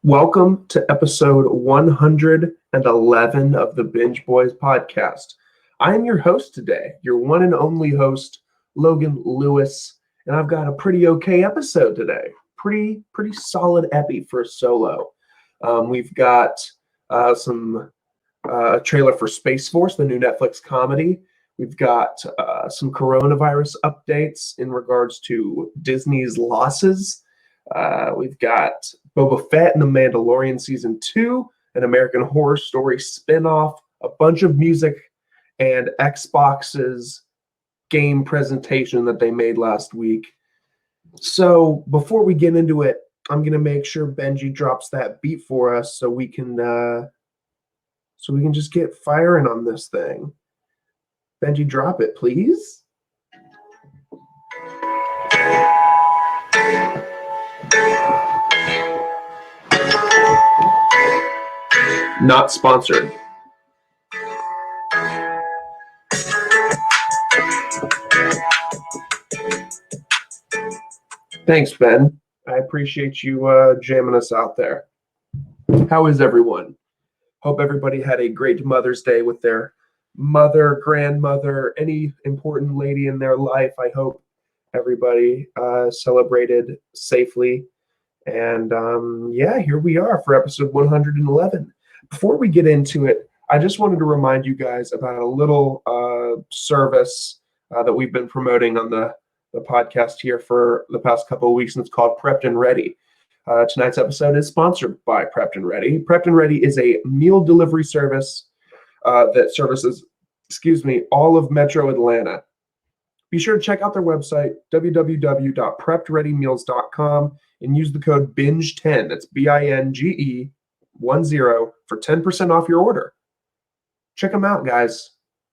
Welcome to episode 111 of the Binge Boys podcast. I am your host today, your one and only host, Logan Lewis, and I've got a pretty okay episode today. Pretty solid epi for a solo. We've got some trailer for Space Force, the new Netflix comedy. We've got some coronavirus updates in regards to Disney's losses. We've got Boba Fett and the Mandalorian Season 2, an American Horror Story spinoff, a bunch of music, and Xbox's game presentation that they made last week. So before we get into it, I'm going to make sure Benji drops that beat for us so we can just get firing on this thing. Benji, drop it, please. Not sponsored. Thanks, Ben. I appreciate you jamming us out there. How is everyone? Hope everybody had a great Mother's Day with their mother, grandmother, any important lady in their life. I hope everybody celebrated safely. And here we are for episode 111. Before we get into it, I just wanted to remind you guys about a little service that we've been promoting on the podcast here for the past couple of weeks, and it's called Prepped and Ready. Tonight's episode is sponsored by Prepped and Ready. Prepped and Ready is a meal delivery service that services, all of Metro Atlanta. Be sure to check out their website, www.preppedreadymeals.com, and use the code BINGE10, that's BINGE10, for 10% off your order. Check them out, guys.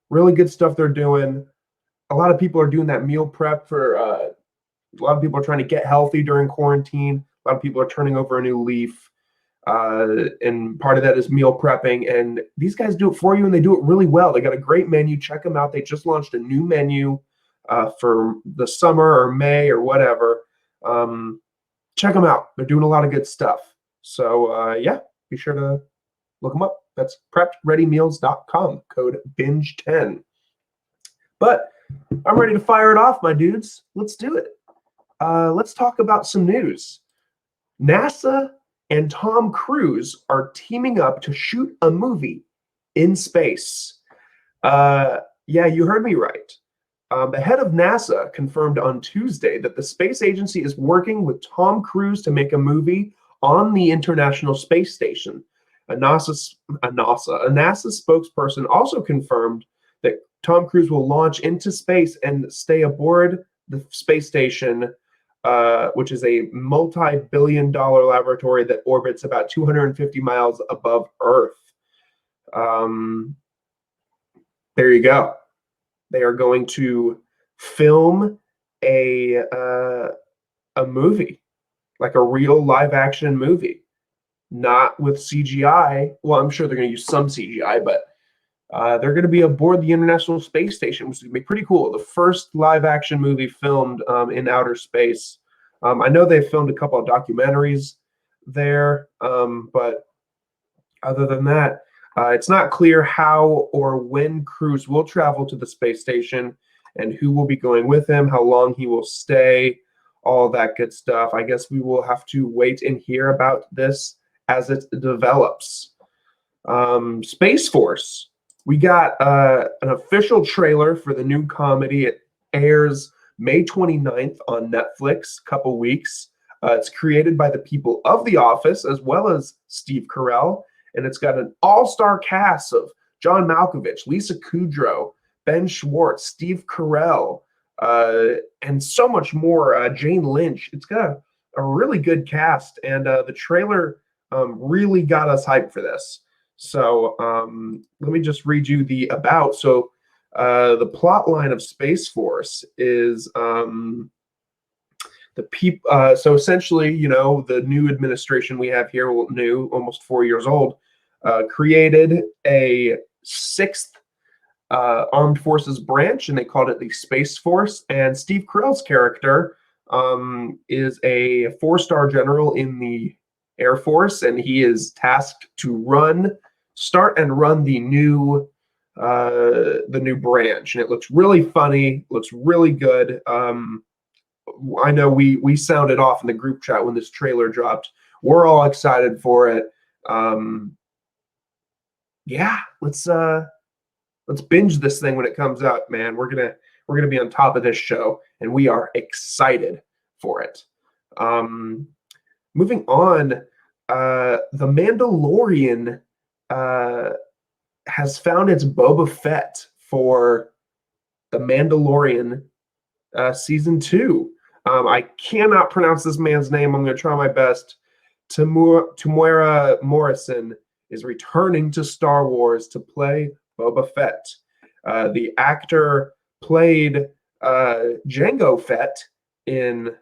Really good stuff they're doing. A lot of people are doing that meal prep for, a lot of people are trying to get healthy during quarantine. A lot of people are turning over a new leaf. And part of that is meal prepping. And these guys do it for you, and they do it really well. They got a great menu. Check them out. They just launched a new menu for the summer or May or whatever. Check them out. They're doing a lot of good stuff. So, be sure to look them up. That's preppedreadymeals.com, code BINGE10. But I'm ready to fire it off, my dudes. Let's do it. Let's talk about some news. NASA and Tom Cruise are teaming up to shoot a movie in space. You heard me right. The head of NASA confirmed on Tuesday that the space agency is working with Tom Cruise to make a movie on the International Space Station. A NASA spokesperson also confirmed that Tom Cruise will launch into space and stay aboard the space station, which is a multi-billion-dollar laboratory that orbits about 250 miles above Earth. There you go. They are going to film a movie, like a real live-action movie, not with CGI. Well, I'm sure they're going to use some CGI, but they're going to be aboard the International Space Station, which is going to be pretty cool. The first live-action movie filmed in outer space. I know they've filmed a couple of documentaries there, but other than that, it's not clear how or when Cruise will travel to the space station and who will be going with him, how long he will stay, all that good stuff. I guess we will have to wait and hear about this as it develops. Space Force. We got an official trailer for the new comedy. It airs May 29th on Netflix, a couple weeks. It's created by the people of The Office as well as Steve Carell. And it's got an all-star cast of John Malkovich, Lisa Kudrow, Ben Schwartz, Steve Carell, and so much more. Jane Lynch. It's got a really good cast, and the trailer really got us hyped for this. So let me just read you the about. So the plot line of Space Force is so essentially, the new administration we have here, almost 4 years old, created a sixth armed forces branch, and they called it the Space Force. And Steve Carell's character is a 4-star general in the Air Force, and he is tasked to start and run the new branch, and it looks really funny, looks really good. I know we sounded off in the group chat when this trailer dropped. We're all excited for it. Yeah, let's binge this thing when it comes out, man. We're gonna be on top of this show, and we are excited for it. Moving on, The Mandalorian has found its Boba Fett for The Mandalorian season 2. I cannot pronounce this man's name. I'm going to try my best. Temuera Morrison is returning to Star Wars to play Boba Fett. The actor played Jango Fett in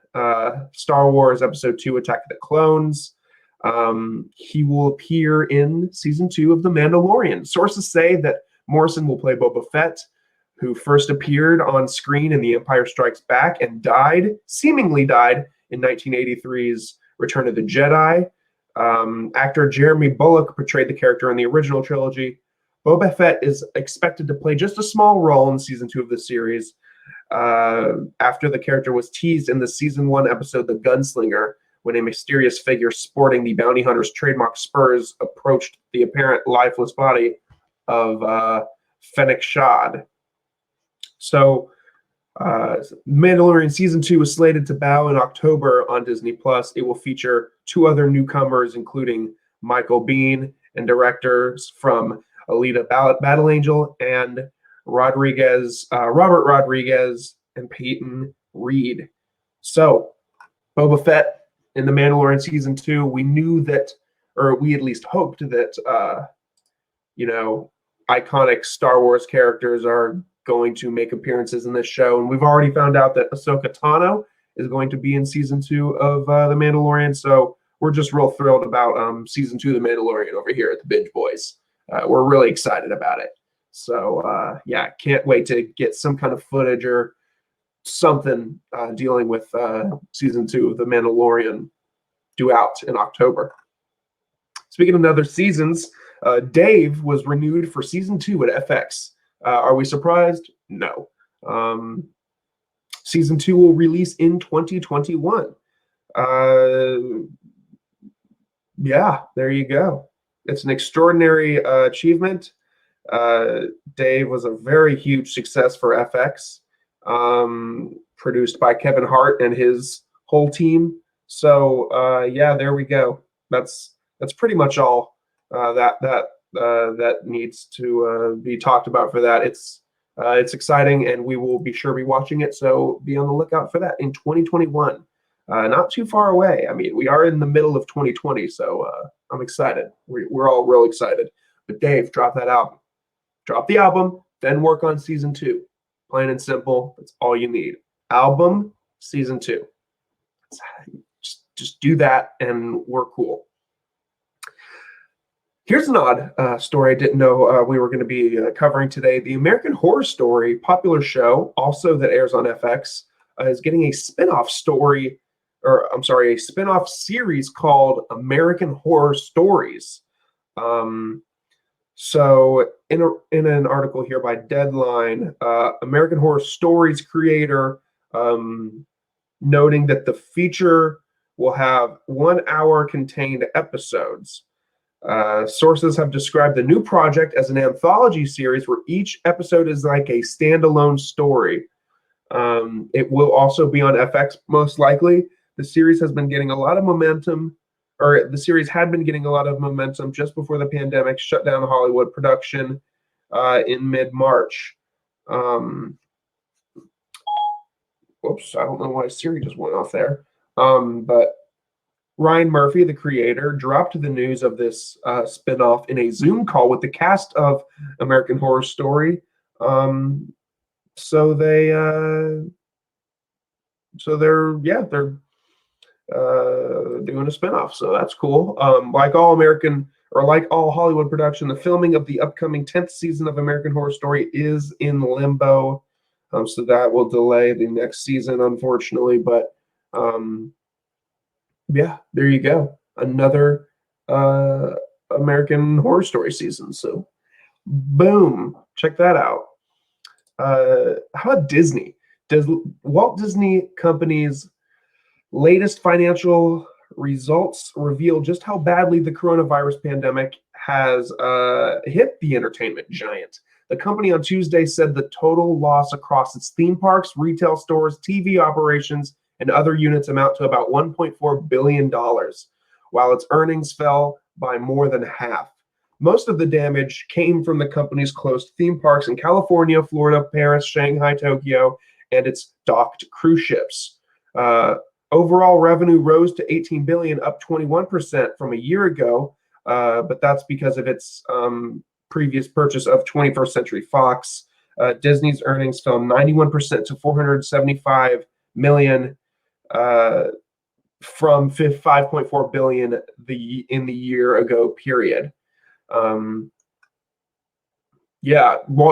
Star Wars Episode 2, Attack of the Clones. He will appear in season 2 of The Mandalorian. Sources say that Morrison will play Boba Fett, who first appeared on screen in The Empire Strikes Back and seemingly died in 1983's Return of the Jedi. Actor Jeremy Bulloch portrayed the character in the original trilogy. Boba Fett is expected to play just a small role in season 2 of the series, after the character was teased in the season 1 episode The Gunslinger, when a mysterious figure sporting the bounty hunter's trademark spurs approached the apparent lifeless body of Fennec Shad. So, Mandalorian season 2 is slated to bow in October on Disney+. It will feature 2 other newcomers, including Michael Biehn and directors from Alita Battle Angel and Robert Rodriguez and Peyton Reed. So, Boba Fett in The Mandalorian season 2, we knew that, or we at least hoped that, iconic Star Wars characters are going to make appearances in this show, and we've already found out that Ahsoka Tano is going to be in season 2 of The Mandalorian. So we're just real thrilled about season 2 of The Mandalorian over here at the Binge Boys. We're really excited about it. So yeah, can't wait to get some kind of footage or something dealing with season 2 of The Mandalorian due out in October. Speaking of other seasons, Dave was renewed for season 2 at FX. Are we surprised? No. Season 2 will release in 2021. Yeah, there you go. It's an extraordinary achievement. Dave was a very huge success for FX, produced by Kevin Hart and his whole team. So yeah, there we go. That's pretty much all that needs to be talked about for that. It's exciting, and we will be sure to be watching it. So be on the lookout for that in 2021. Not too far away. I mean, we are in the middle of 2020, so I'm excited. We're all real excited. But Dave, drop that album. Drop the album, then work on season 2. Plain and simple. That's all you need. Album, season 2. Just do that, and we're cool. Here's an odd story I didn't know we were going to be covering today. The American Horror Story, popular show, also that airs on FX, is getting a spinoff story, or I'm sorry, a spinoff series called American Horror Stories. So in an article here by Deadline, American Horror Stories creator noting that the feature will have 1-hour contained episodes. Sources have described the new project as an anthology series where each episode is like a standalone story. It will also be on FX, most likely. The series has been getting a lot of momentum, or the series had been getting a lot of momentum just before the pandemic shut down Hollywood production in mid-March. Whoops, I don't know why Siri just went off there. But Ryan Murphy, the creator, dropped the news of this spinoff in a Zoom call with the cast of American Horror Story. So they're doing a spinoff, so that's cool. Like all Hollywood production, the filming of the upcoming 10th season of American Horror Story is in limbo. So that will delay the next season, unfortunately. But yeah, there you go. another American Horror Story season. So, boom, check that out. How about Disney? Does Walt Disney Company's latest financial results reveal just how badly the coronavirus pandemic has hit the entertainment giant. The company on Tuesday said the total loss across its theme parks, retail stores, TV operations, and other units amount to about $1.4 billion, while its earnings fell by more than half. Most of the damage came from the company's closed theme parks in California, Florida, Paris, Shanghai, Tokyo, and its docked cruise ships. Overall revenue rose to $18 billion, up 21% from a year ago, but that's because of its previous purchase of 21st Century Fox. Disney's earnings fell 91% to $475 million from $5.4 billion in the year ago period. Walt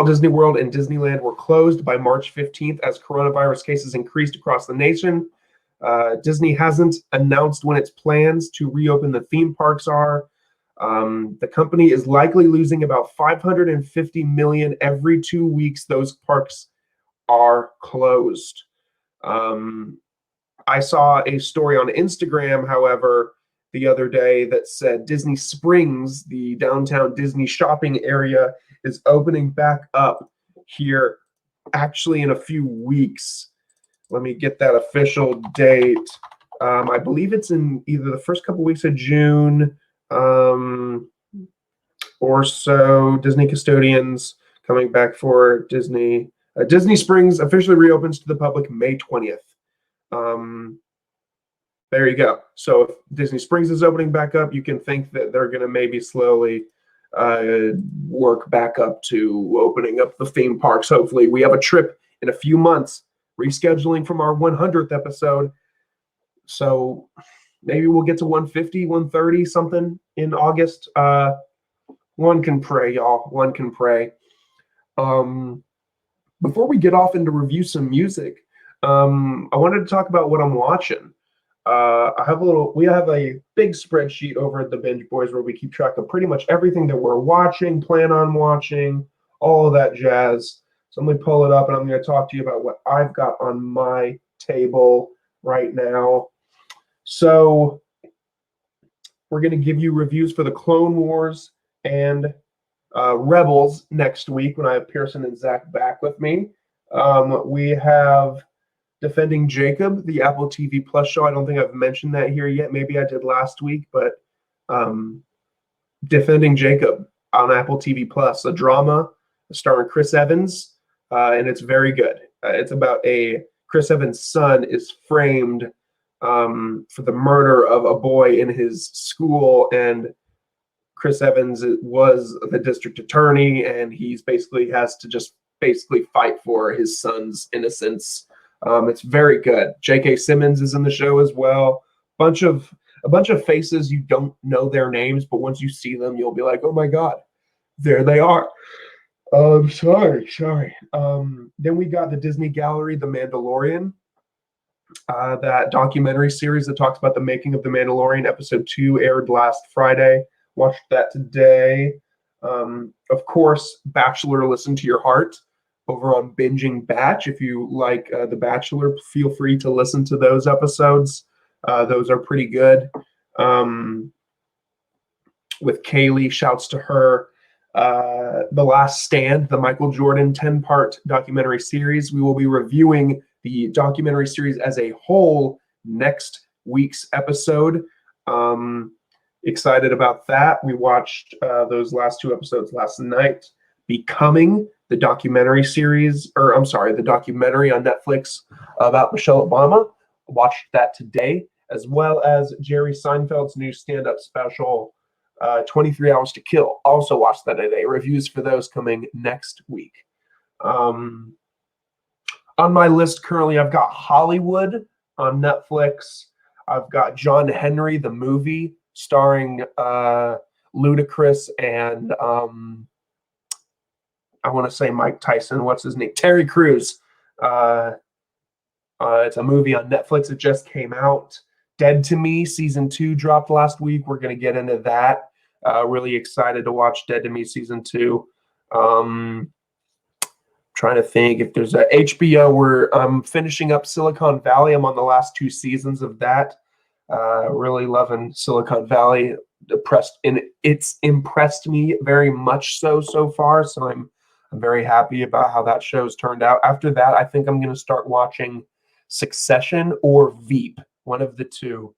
Disney World and Disneyland were closed by March 15th as coronavirus cases increased across the nation. Disney hasn't announced when its plans to reopen the theme parks are. The company is likely losing about $550 million every 2 weeks those parks are closed. I saw a story on Instagram, however, the other day that said Disney Springs, the downtown Disney shopping area, is opening back up here actually in a few weeks. Let me get that official date. I believe it's in either the first couple weeks of June or so. Disney custodians coming back for Disney. Disney Springs officially reopens to the public May 20th. There you go. So if Disney Springs is opening back up, you can think that they're going to maybe slowly work back up to opening up the theme parks. Hopefully, we have a trip in a few months, rescheduling from our 100th episode. So maybe we'll get to 150, 130, something in August. One can pray, y'all. One can pray. Before we get off into review some music, I wanted to talk about what I'm watching. We have a big spreadsheet over at the Binge Boys where we keep track of pretty much everything that we're watching, plan on watching, all of that jazz. So let me pull it up and I'm going to talk to you about what I've got on my table right now. So we're going to give you reviews for the Clone Wars and Rebels next week when I have Pearson and Zach back with me. We have Defending Jacob, the Apple TV Plus show. I don't think I've mentioned that here yet. Maybe I did last week, but Defending Jacob on Apple TV Plus, a drama starring Chris Evans, and it's very good. It's about Chris Evans' son is framed for the murder of a boy in his school, and Chris Evans was the district attorney, and he's basically has to just fight for his son's innocence. It's very good. J.K. Simmons is in the show as well. A bunch of faces, you don't know their names, but once you see them, you'll be like, oh my God, there they are. Sorry. Then we got the Disney Gallery, The Mandalorian, that documentary series that talks about the making of The Mandalorian. Episode 2 aired last Friday. Watched that today. Of course, Bachelor, Listen to Your Heart over on Binging Batch. If you like The Bachelor, feel free to listen to those episodes. Those are pretty good. With Kaylee, shouts to her. The Last Stand, the Michael Jordan 10-part documentary series. We will be reviewing the documentary series as a whole next week's episode. Excited about that. We watched those last 2 episodes last night. Becoming, the documentary series, the documentary on Netflix about Michelle Obama. Watched that today, as well as Jerry Seinfeld's new stand-up special, 23 Hours to Kill. Also watched that today. Reviews for those coming next week. On my list currently, I've got Hollywood on Netflix. I've got John Henry, the movie, starring Ludacris and I want to say Mike Tyson. What's his name? Terry Crews. It's a movie on Netflix. It just came out. Dead to Me season 2 dropped last week. We're going to get into that. Really excited to watch Dead to Me season 2. Trying to think if there's a HBO where I'm finishing up Silicon Valley. I'm on the last 2 seasons of that. Really loving Silicon Valley. It's impressed me very much so far. So I'm very happy about how that show's turned out. After that, I think I'm going to start watching Succession or Veep, one of the two.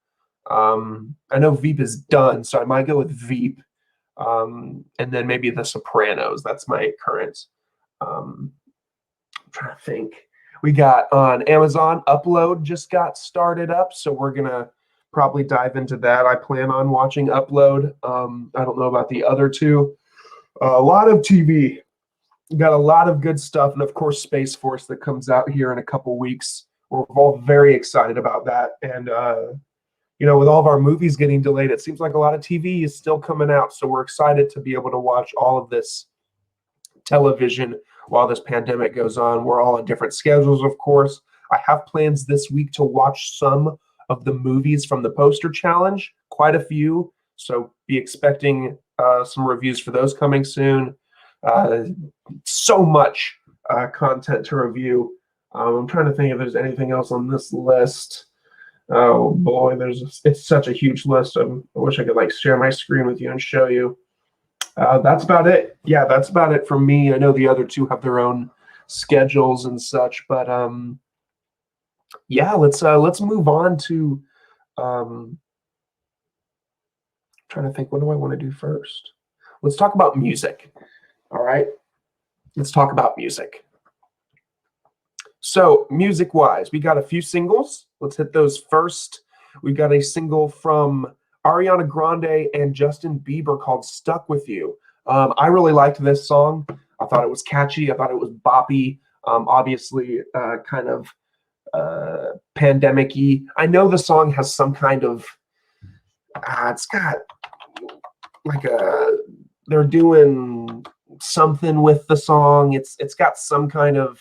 I know Veep is done, so I might go with Veep, and then maybe The Sopranos. That's my current. I'm trying to think. We got on Amazon, Upload just got started up, so we're gonna probably dive into that. I plan on watching Upload. I don't know about the other two. A lot of TV. Got a lot of good stuff, and of course, Space Force that comes out here in a couple weeks. We're all very excited about that, and with all of our movies getting delayed, it seems like a lot of TV is still coming out. So we're excited to be able to watch all of this television while this pandemic goes on. We're all on different schedules, of course. I have plans this week to watch some of the movies from the poster challenge, quite a few. So be expecting some reviews for those coming soon. So much content to review. I'm trying to think if there's anything else on this list. Oh boy, it's such a huge list. I wish I could share my screen with you and show you. That's about it. Yeah, that's about it from me. I know the other two have their own schedules and such, but yeah, let's move on to trying to think, what do I want to do first? Let's talk about music. All right. Let's talk about music. So, music-wise, we got a few singles. Let's hit those first. We got a single from Ariana Grande and Justin Bieber called Stuck With You. I really liked this song. I thought it was catchy. I thought it was boppy. Obviously, kind of pandemic-y. I know the song has some kind of, it's got they're doing something with the song. It's got some kind of,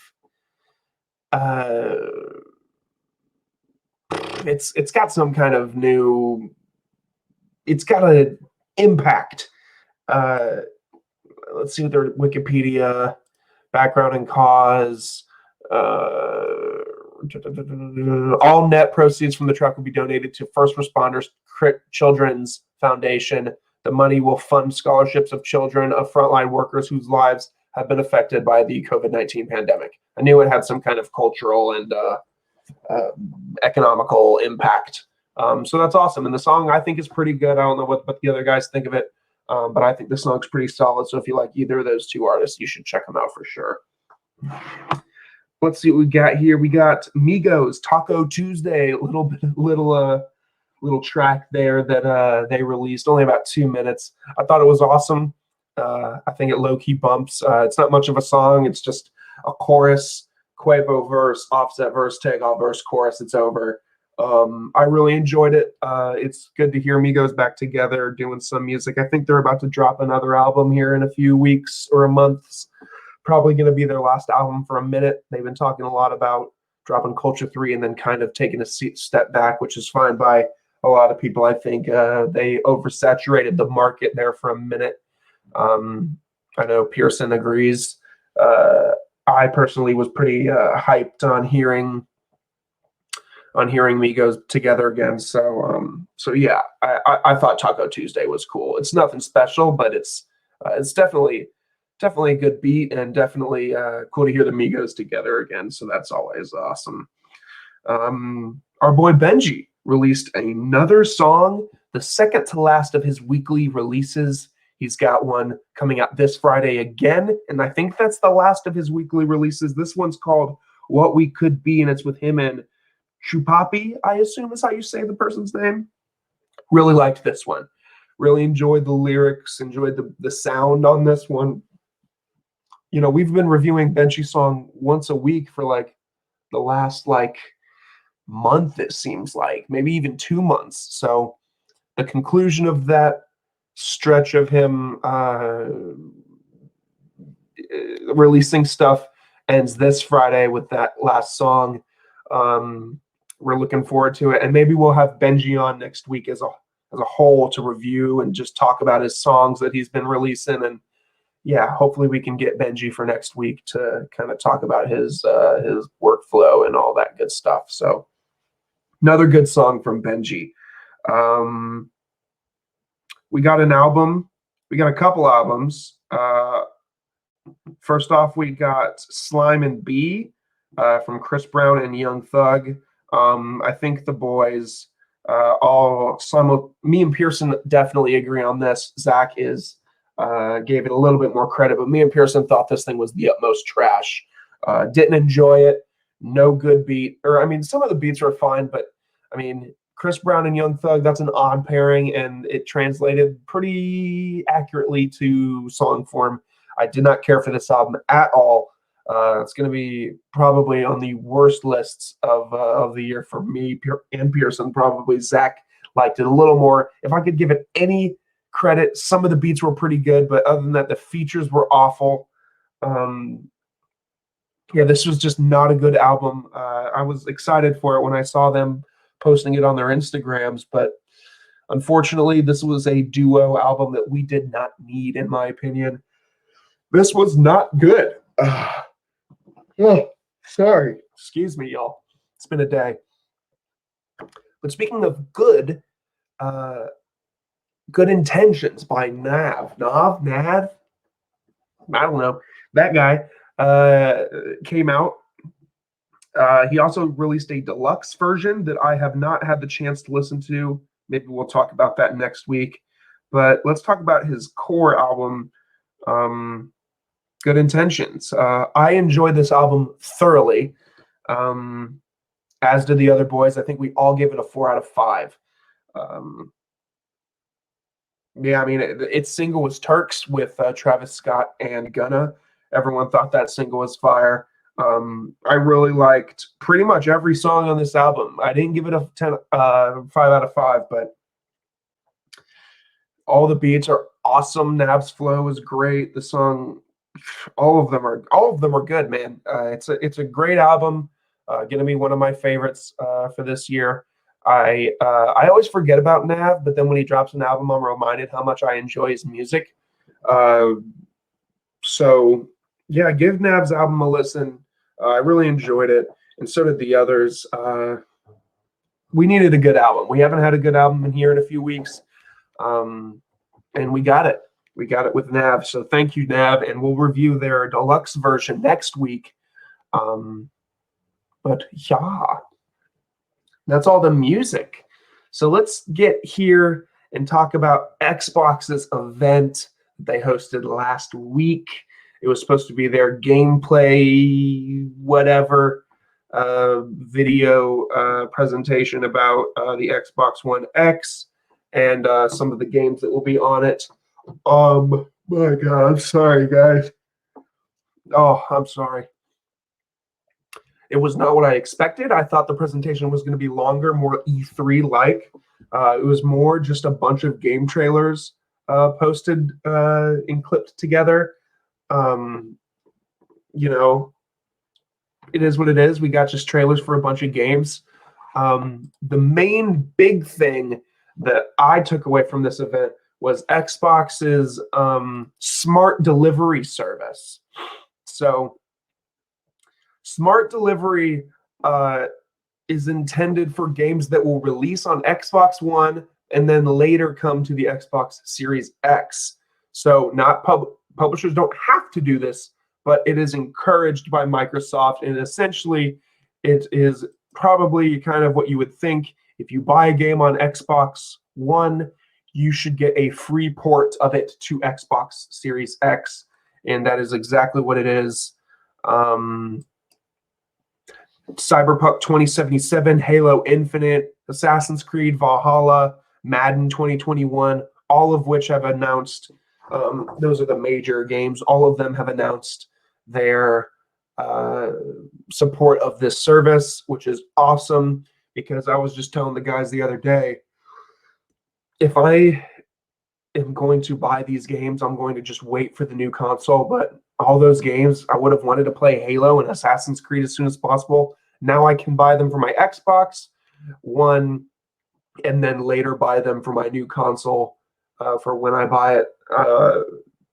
it's got some kind of new, it's got an impact. Let's see what their Wikipedia background and cause. All net proceeds from the track will be donated to First Responders Children's Foundation. The money will fund scholarships of children of frontline workers whose lives have been affected by the COVID-19 pandemic. I knew it had some kind of cultural and economical impact. So that's awesome. And the song, I think, is pretty good. I don't know what the other guys think of it, but I think the song's pretty solid. So if you like either of those two artists, you should check them out for sure. Let's see what we got here. We got Migos, Taco Tuesday, little track there that they released, only about 2 minutes. I thought it was awesome. I think it low-key bumps. It's not much of a song. It's just a chorus, Quavo verse, Offset verse, Takeoff verse, chorus. It's over. I really enjoyed it. It's good to hear Migos back together doing some music. I think they're about to drop another album here in a few weeks or a month. Probably going to be their last album for a minute. They've been talking a lot about dropping Culture 3 and then kind of taking a step back, which is fine by a lot of people. I think they oversaturated the market there for a minute. I know Pearson agrees. I personally was pretty hyped on hearing Migos together again. So yeah, I thought Taco Tuesday was cool. It's nothing special, but it's definitely a good beat and definitely cool to hear the Migos together again. So that's always awesome. Our boy Benji released another song, the second to last of his weekly releases. He's got one coming out this Friday again, and I think that's the last of his weekly releases. This one's called What We Could Be, and it's with him and Chupapi, I assume is how you say the person's name. Really liked this one. Really enjoyed the lyrics, enjoyed the sound on this one. We've been reviewing Benji song once a week for the last month, it seems like, maybe even 2 months. So the conclusion of that stretch of him releasing stuff ends this Friday with that last song. we're looking forward to it. And maybe we'll have Benji on next week as a whole to review and just talk about his songs that he's been releasing. And yeah, hopefully we can get Benji for next week to kind of talk about his workflow and all that good stuff. So another good song from Benji. We got an album. We got a couple albums. First off, we got Slime and B from Chris Brown and Young Thug. I think the boys me and Pearson definitely agree on this. Zach gave it a little bit more credit, but me and Pearson thought this thing was the utmost trash. Didn't enjoy it. No good beat. Or, I mean, some of the beats are fine, but, I mean, Chris Brown and Young Thug, that's an odd pairing, and it translated pretty accurately to song form. I did not care for this album at all. It's going to be probably on the worst lists of the year for me and Pearson. Probably Zach liked it a little more. If I could give it any credit, some of the beats were pretty good, but other than that, the features were awful. Yeah, this was just not a good album. I was excited for it when I saw them posting it on their Instagrams, but unfortunately, this was a duo album that we did not need, in my opinion. This was not good. Oh, sorry. Excuse me, y'all. It's been a day. But speaking of good, Good Intentions by Nav. I don't know. That guy came out. He also released a deluxe version that I have not had the chance to listen to. Maybe we'll talk about that next week. But let's talk about his core album, Good Intentions. I enjoyed this album thoroughly, as did the other boys. I think we all gave it a 4 out of 5. Yeah, I mean, its single was Turks with Travis Scott and Gunna. Everyone thought that single was fire. I really liked pretty much every song on this album. I didn't give it a 5 out of 5, but all the beats are awesome. Nav's flow is great. The song, all of them are good, man. It's a great album. Gonna be one of my favorites for this year. I always forget about Nav, but then when he drops an album, I'm reminded how much I enjoy his music. So yeah, give Nav's album a listen. I really enjoyed it, and so did the others. We needed a good album. We haven't had a good album in here in a few weeks, and we got it. We got it with Nav. So thank you, Nav, and we'll review their deluxe version next week. But yeah, that's all the music. So let's get here and talk about Xbox's event they hosted last week. It was supposed to be their gameplay, whatever, video presentation about the Xbox One X and some of the games that will be on it. My God, I'm sorry, guys. Oh, I'm sorry. It was not what I expected. I thought the presentation was going to be longer, more E3-like. It was more just a bunch of game trailers posted and clipped together. You know, it is what it is. We got just trailers for a bunch of games. The main big thing that I took away from this event was Xbox's smart delivery service. So smart delivery is intended for games that will release on Xbox One and then later come to the Xbox Series X. So not publishers don't have to do this, but it is encouraged by Microsoft, and essentially it is probably kind of what you would think. If you buy a game on Xbox One, you should get a free port of it to Xbox Series X, and that is exactly what it is. Cyberpunk 2077, Halo Infinite, Assassin's Creed Valhalla, Madden 2021, all of which have announced, those are the major games, all of them have announced their support of this service, which is awesome, because I was just telling the guys the other day, if I am going to buy these games, I'm going to just wait for the new console, but all those games, I would have wanted to play Halo and Assassin's Creed as soon as possible. Now I can buy them for my Xbox One, and then later buy them for my new console for when I buy it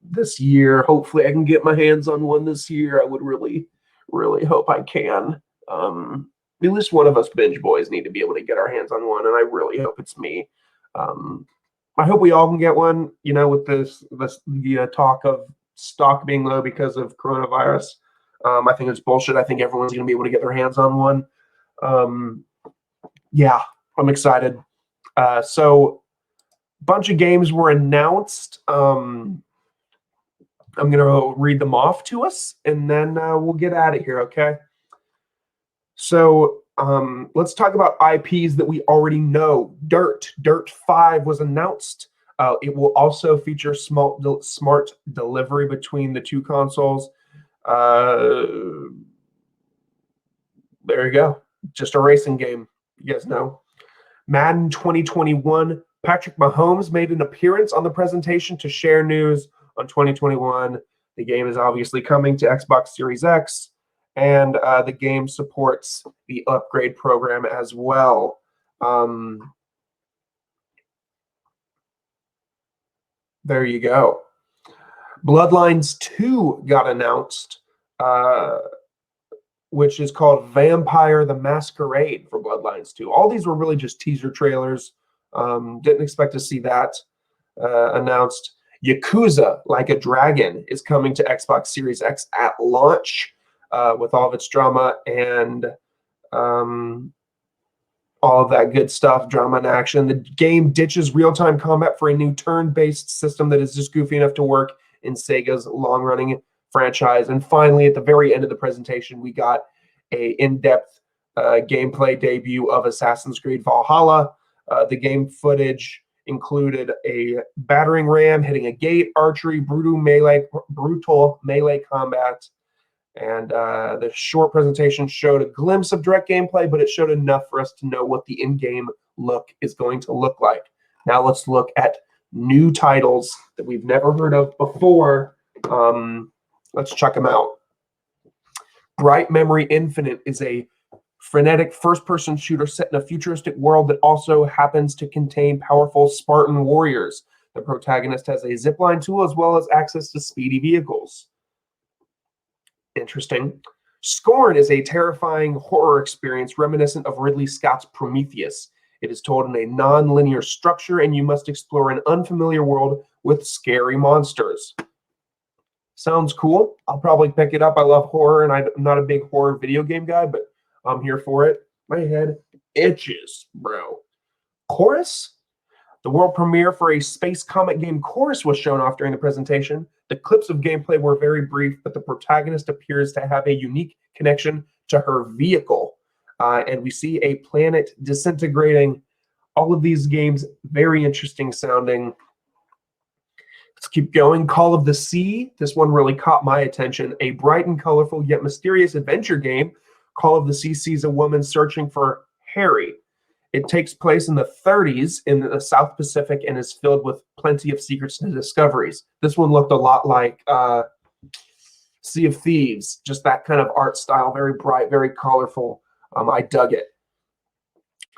this year. Hopefully, I can get my hands on one this year. I would really, really hope I can. At least one of us binge boys need to be able to get our hands on one, and I really hope it's me. I hope we all can get one. You know, with the talk of stock being low because of coronavirus, I think it's bullshit. I think everyone's going to be able to get their hands on one. Yeah, I'm excited. So, bunch of games were announced. I'm going to read them off to us, and then we'll get out of here, okay? So let's talk about IPs that we already know. Dirt 5 was announced. It will also feature smart delivery between the two consoles. There you go. Just a racing game. You guys know. Madden 2021. Patrick Mahomes made an appearance on the presentation to share news on 2021. The game is obviously coming to Xbox Series X, and the game supports the upgrade program as well. There you go. Bloodlines 2 got announced, which is called Vampire the Masquerade for Bloodlines 2. All these were really just teaser trailers. Didn't expect to see that announced. Yakuza Like a Dragon is coming to Xbox Series X at launch with all of its drama and all of that good stuff, drama and action. The game ditches real-time combat for a new turn-based system that is just goofy enough to work in Sega's long-running franchise. And finally, at the very end of the presentation, we got a in-depth gameplay debut of Assassin's Creed Valhalla. The game footage included a battering ram hitting a gate, archery, brutal melee combat, and the short presentation showed a glimpse of direct gameplay, but it showed enough for us to know what the in-game look is going to look like. Now let's look at new titles that we've never heard of before. Let's check them out. Bright Memory Infinite is a frenetic first-person shooter set in a futuristic world that also happens to contain powerful Spartan warriors. The protagonist has a zipline tool as well as access to speedy vehicles. Interesting. Scorn is a terrifying horror experience reminiscent of Ridley Scott's Prometheus. It is told in a non-linear structure, and you must explore an unfamiliar world with scary monsters. Sounds cool. I'll probably pick it up. I love horror, and I'm not a big horror video game guy, but I'm here for it. My head itches, bro. Chorus? The world premiere for a space comic game Chorus was shown off during the presentation. The clips of gameplay were very brief, but the protagonist appears to have a unique connection to her vehicle. And we see a planet disintegrating. All of these games, very interesting sounding. Let's keep going. Call of the Sea. This one really caught my attention. A bright and colorful yet mysterious adventure game. Call of the Sea sees a woman searching for Harry. It takes place in the 30s in the South Pacific and is filled with plenty of secrets and discoveries. This one looked a lot like Sea of Thieves, just that kind of art style, very bright, very colorful. I dug it.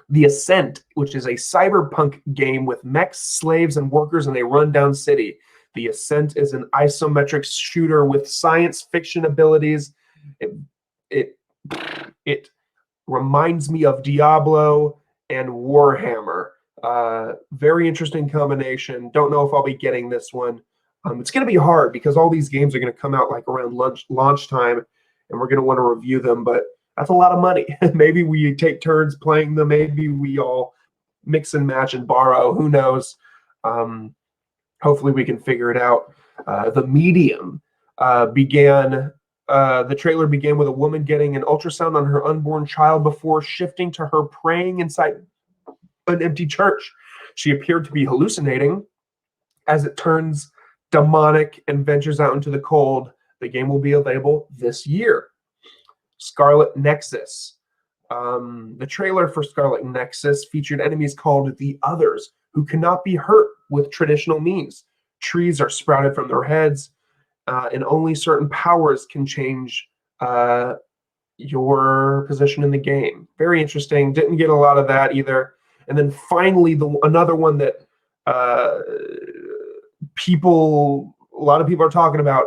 The Ascent, which is a cyberpunk game with mechs, slaves, and workers in a rundown city. The Ascent is an isometric shooter with science fiction abilities. It reminds me of Diablo and Warhammer. Very interesting combination. Don't know if I'll be getting this one. It's going to be hard because all these games are going to come out like around launch time, and we're going to want to review them, but that's a lot of money. Maybe we take turns playing them. Maybe we all mix and match and borrow. Who knows? Hopefully we can figure it out. The Medium the trailer began with a woman getting an ultrasound on her unborn child before shifting to her praying inside an empty church. She appeared to be hallucinating. As it turns demonic and ventures out into the cold, the game will be available this year. Scarlet Nexus. The trailer for Scarlet Nexus featured enemies called the Others, who cannot be hurt with traditional means. Trees are sprouted from their heads, and only certain powers can change your position in the game. Very interesting. Didn't get a lot of that either. And then finally, another one that a lot of people are talking about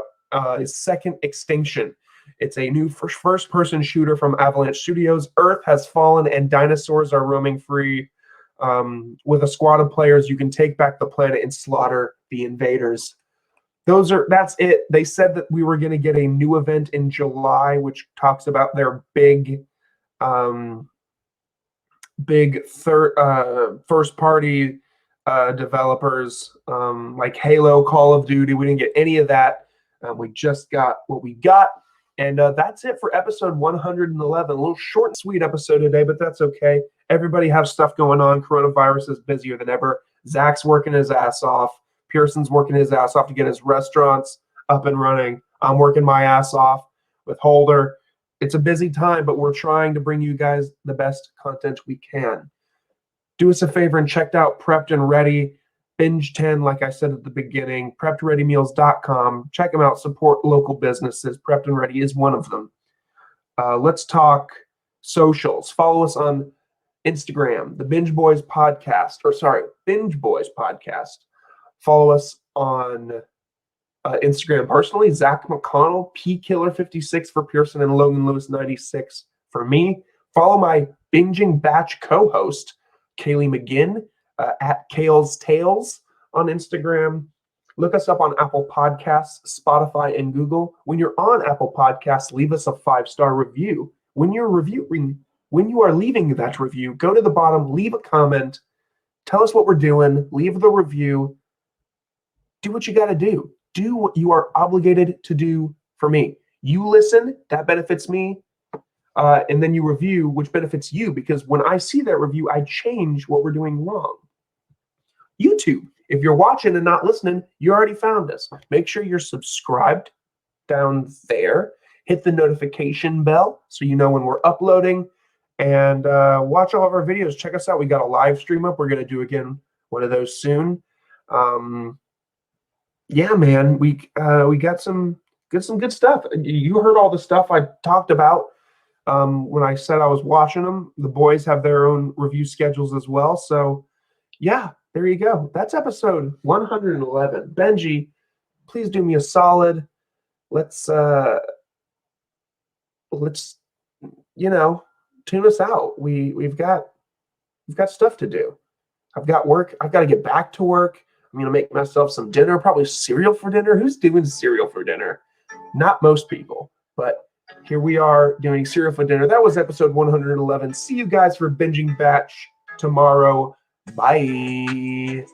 is Second Extinction. It's a new first-person shooter from Avalanche Studios. Earth has fallen and dinosaurs are roaming free. With a squad of players, you can take back the planet and slaughter the invaders. That's it. They said that we were going to get a new event in July, which talks about their big first party developers like Halo, Call of Duty. We didn't get any of that. We just got what we got. And that's it for episode 111. A little short and sweet episode today, but that's okay. Everybody has stuff going on. Coronavirus is busier than ever. Zach's working his ass off. Pearson's working his ass off to get his restaurants up and running. I'm working my ass off with Holder. It's a busy time, but we're trying to bring you guys the best content we can. Do us a favor and check out Prepped and Ready. Binge 10, like I said at the beginning, preppedreadymeals.com. Check them out. Support local businesses. Prepped and Ready is one of them. Let's talk socials. Follow us on Instagram, the Binge Boys Podcast. Binge Boys Podcast. Follow us on Instagram personally, Zach McConnell, PKiller56 for Pearson, and Logan Lewis 96 for me. Follow my Binging Batch co-host, Kaylee McGinn, at Kale's Tales on Instagram. Look us up on Apple Podcasts, Spotify, and Google. When you're on Apple Podcasts, leave us a 5-star review. When you are leaving that review, go to the bottom, leave a comment, tell us what we're doing, leave the review. Do what you got to do. Do what you are obligated to do for me. You listen, that benefits me. And then you review, which benefits you, because when I see that review, I change what we're doing wrong. YouTube, if you're watching and not listening, you already found us. Make sure you're subscribed down there. Hit the notification bell so you know when we're uploading. And watch all of our videos. Check us out. We got a live stream up. We're going to do again one of those soon. Yeah, man, we got some good stuff. You heard all the stuff I talked about when I said I was watching them. The boys have their own review schedules as well. So, yeah, there you go. That's episode 111. Benji, please do me a solid. Let's tune us out. We've got stuff to do. I've got work. I've got to get back to work. I'm going to make myself some dinner, probably cereal for dinner. Who's doing cereal for dinner? Not most people, but here we are doing cereal for dinner. That was episode 111. See you guys for Binging Batch tomorrow. Bye.